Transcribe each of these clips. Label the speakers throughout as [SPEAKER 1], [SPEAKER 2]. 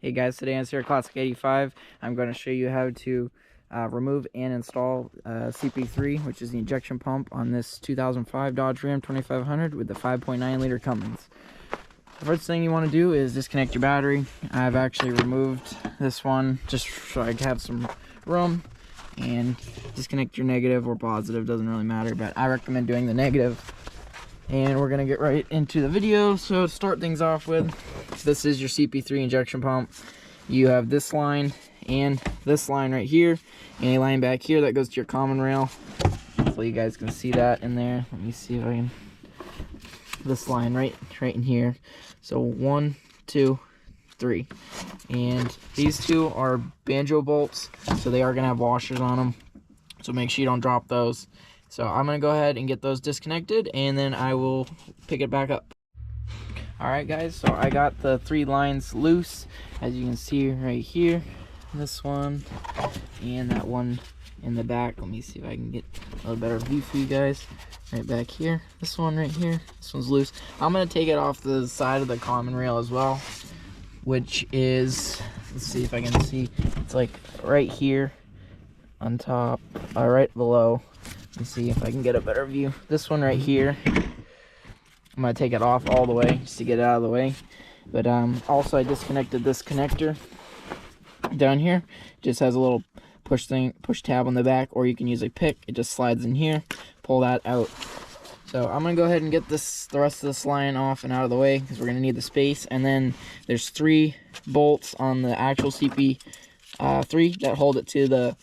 [SPEAKER 1] Hey guys, today on Sierra Classic 85, I'm going to show you how to remove and install Cp3, which is the injection pump on this 2005 Dodge Ram 2500 with the 5.9 liter Cummins. The first thing you want to do is disconnect your battery. I've actually removed this one just so I have some room, and disconnect your negative or positive, doesn't really matter, but I recommend doing the negative. And we're gonna get right into the video. So to start things off with, this is your Cp3 injection pump. You have this line and this line right here, and a line back here that goes to your common rail. Hopefully you guys can see that in there. Let me see if I can. This line right in here. So 1, 2, 3, and these two are banjo bolts, so they are gonna have washers on them. So make sure you don't drop those. So I'm going to go ahead and get those disconnected, and then I will pick it back up. Alright guys, so I got the 3 lines loose, as you can see right here. This one, and that one in the back. Let me see if I can get a little better view for you guys. Right back here. This one right here. This one's loose. I'm going to take it off the side of the common rail as well, which is, let's see if I can see. It's like right here on top, right below. Let's see if I can get a better view. This one right here, I'm going to take it off all the way just to get it out of the way. But also I disconnected this connector down here. It just has a little push tab on the back, or you can use a pick. It just slides in here. Pull that out. So I'm going to go ahead and get the rest of this line off and out of the way, because we're going to need the space. And then there's 3 bolts on the actual CP3 that hold it to the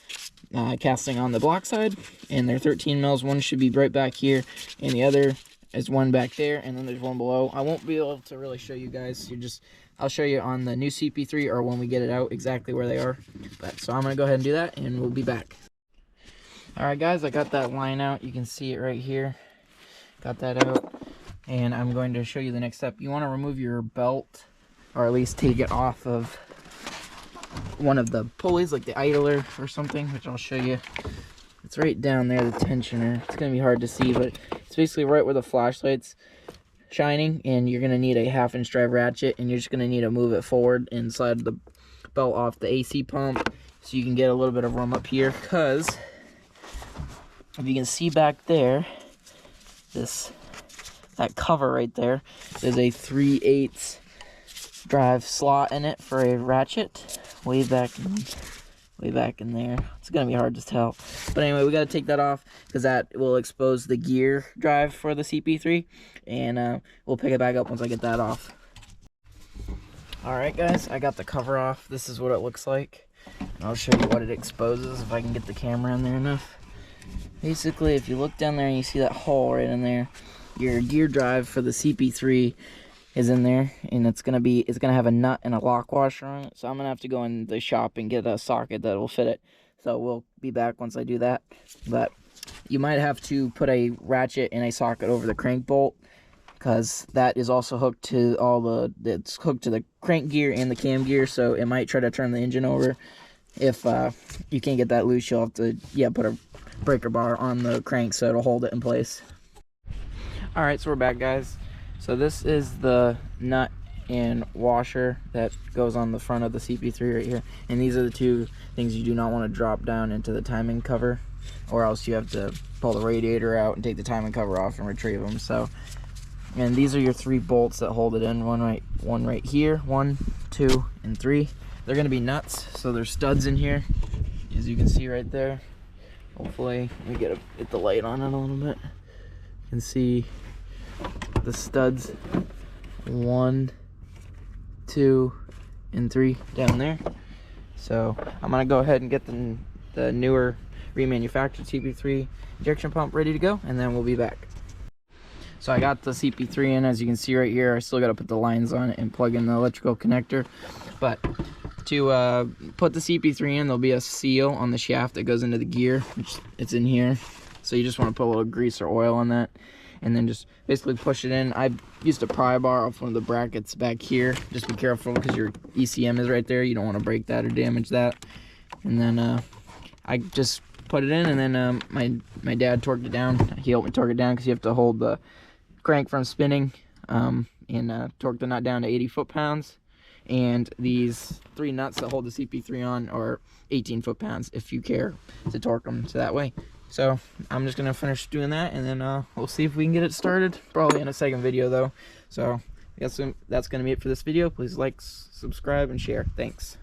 [SPEAKER 1] casting on the block side, and they're 13 mils. One should be right back here, and the other is one back there, and then there's one below. I won't be able to really show you guys. I'll show you on the new CP3 or when we get it out exactly where they are. But so I'm gonna go ahead and do that, and we'll be back. All right guys, I got that line out. You can see it right here. Got that out, and I'm going to show you the next step. You want to remove your belt, or at least take it off of one of the pulleys, like the idler or something, which I'll show you. It's right down there, the tensioner. It's gonna be hard to see, but it's basically right where the flashlight's shining, and you're gonna need a 1/2-inch drive ratchet, and you're just gonna need to move it forward and slide the belt off the AC pump so you can get a little bit of room up here. Because if you can see back there, that cover right there, there's a 3/8 drive slot in it for a ratchet way back in there. It's gonna be hard to tell, but anyway, we got to take that off because that will expose the gear drive for the Cp3, and we'll pick it back up once I get that off. All right guys, I got the cover off. This is what it looks like, and I'll show you what it exposes if I can get the camera in there enough. Basically, if you look down there and you see that hole right in there, your gear drive for the Cp3 is in there, and it's gonna have a nut and a lock washer on it. So I'm gonna have to go in the shop and get a socket that will fit it. So we'll be back once I do that. But you might have to put a ratchet and a socket over the crank bolt, because that is also hooked to it's hooked to the crank gear and the cam gear, so it might try to turn the engine over. If you can't get that loose, you'll have to put a breaker bar on the crank so it'll hold it in place. All right, so we're back guys. So this is the nut and washer that goes on the front of the Cp3 right here. And these are the 2 things you do not want to drop down into the timing cover, or else you have to pull the radiator out and take the timing cover off and retrieve them. So, and these are your 3 bolts that hold it in. One right here, 1, 2, and 3. They're going to be nuts, so there's studs in here, as you can see right there. Hopefully, we get the light on it a little bit. You can see the studs, 1, 2, and 3 down there. So I'm gonna go ahead and get the newer remanufactured Cp3 injection pump ready to go, and then we'll be back. So I got the Cp3 in, as you can see right here. I still got to put the lines on it and plug in the electrical connector. But to put the Cp3 in, there'll be a seal on the shaft that goes into the gear, which it's in here. So you just want to put a little grease or oil on that, and then just basically push it in. I used a pry bar off one of the brackets back here. Just be careful because your ECM is right there. You don't want to break that or damage that. And then I just put it in, and then my dad torqued it down. He helped me torque it down because you have to hold the crank from spinning, and torque the nut down to 80 foot-pounds. and these 3 nuts that hold the CP3 on are 18 foot-pounds if you care to torque them to that way. So I'm just gonna finish doing that, and then we'll see if we can get it started, probably in a second video though. So I guess that's gonna be it for this video. Please like, subscribe, and share. Thanks.